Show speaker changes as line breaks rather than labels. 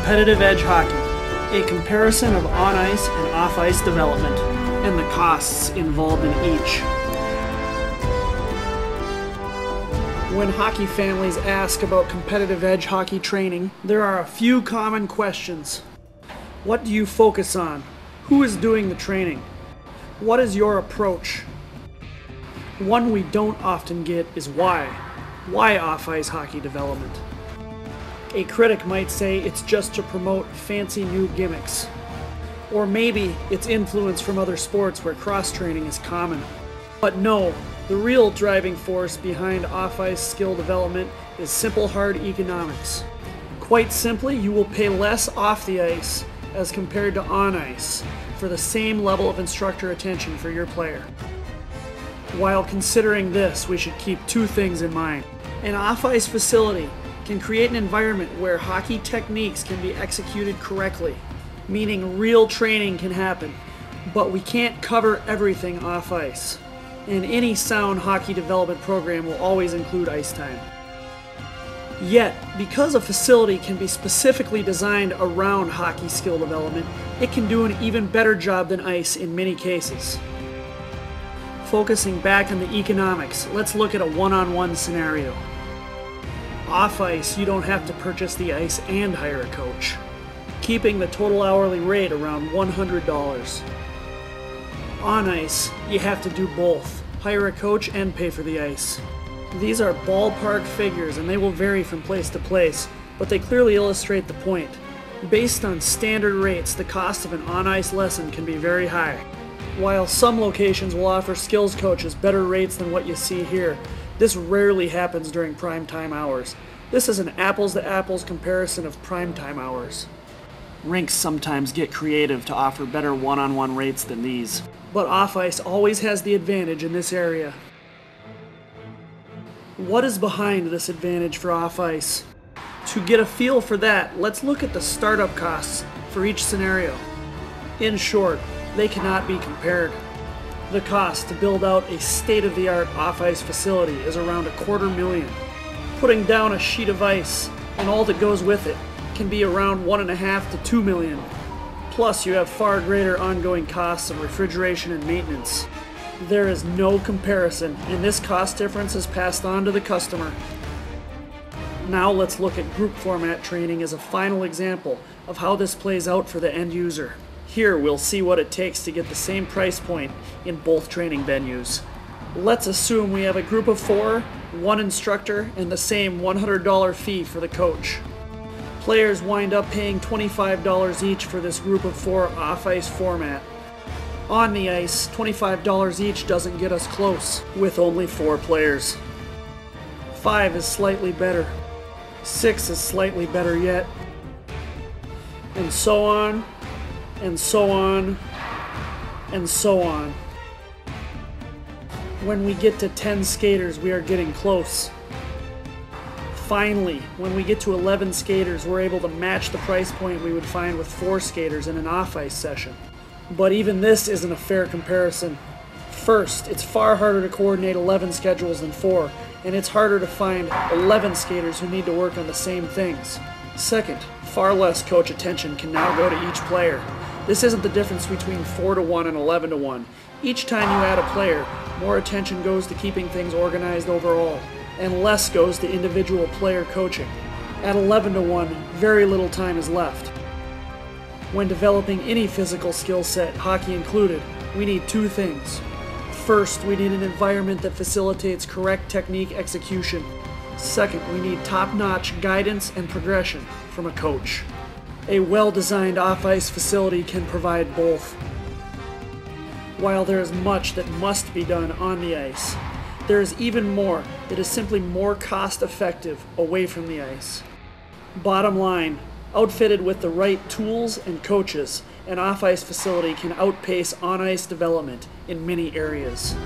Competitive Edge Hockey, a comparison of on-ice and off-ice development, and the costs involved in each. When hockey families ask about competitive edge hockey training, there are a few common questions. What do you focus on? Who is doing the training? What is your approach? One we don't often get is why. Why off-ice hockey development? A critic might say it's just to promote fancy new gimmicks. Or maybe it's influence from other sports where cross-training is common. But no, the real driving force behind off-ice skill development is simple hard economics. Quite simply, you will pay less off the ice as compared to on ice for the same level of instructor attention for your player. While considering this, we should keep two things in mind. An off-ice facility can create an environment where hockey techniques can be executed correctly, meaning real training can happen, but we can't cover everything off-ice. And any sound hockey development program will always include ice time. Yet, because a facility can be specifically designed around hockey skill development, it can do an even better job than ice in many cases. Focusing back on the economics, let's look at a one-on-one scenario. Off ice, you don't have to purchase the ice and hire a coach, keeping the total hourly rate around $100. On ice, you have to do both, hire a coach and pay for the ice. These are ballpark figures and they will vary from place to place, but they clearly illustrate the point. Based on standard rates, the cost of an on-ice lesson can be very high. While some locations will offer skills coaches better rates than what you see here, this rarely happens during prime time hours. This is an apples-to-apples comparison of prime time hours. Rinks sometimes get creative to offer better one-on-one rates than these, but off-ice always has the advantage in this area. What is behind this advantage for off-ice? To get a feel for that, let's look at the startup costs for each scenario. In short, they cannot be compared. The cost to build out a state-of-the-art off-ice facility is around $250,000. Putting down a sheet of ice and all that goes with it can be around $1.5 to $2 million. Plus, you have far greater ongoing costs of refrigeration and maintenance. There is no comparison, and this cost difference is passed on to the customer. Now let's look at group format training as a final example of how this plays out for the end user. Here we'll see what it takes to get the same price point in both training venues. Let's assume we have a group of 4, one instructor, and the same $100 fee for the coach. Players wind up paying $25 each for this group of 4 off-ice format. On the ice, $25 each doesn't get us close, with only 4 players. 5 is slightly better. 6 is slightly better yet. And so on, and so on, and so on. When we get to 10 skaters, we are getting close. Finally, when we get to 11 skaters, we're able to match the price point we would find with 4 skaters in an off-ice session. But even this isn't a fair comparison. First, it's far harder to coordinate 11 schedules than 4, and it's harder to find 11 skaters who need to work on the same things. Second, far less coach attention can now go to each player. This isn't the difference between 4 to 1 and 11 to 1. Each time you add a player, more attention goes to keeping things organized overall, and less goes to individual player coaching. At 11 to 1, very little time is left. When developing any physical skill set, hockey included, we need 2 things. First, we need an environment that facilitates correct technique execution. Second, we need top-notch guidance and progression from a coach. A well-designed off-ice facility can provide both. While there is much that must be done on the ice, there is even more that is simply more cost-effective away from the ice. Bottom line, outfitted with the right tools and coaches, an off-ice facility can outpace on-ice development in many areas.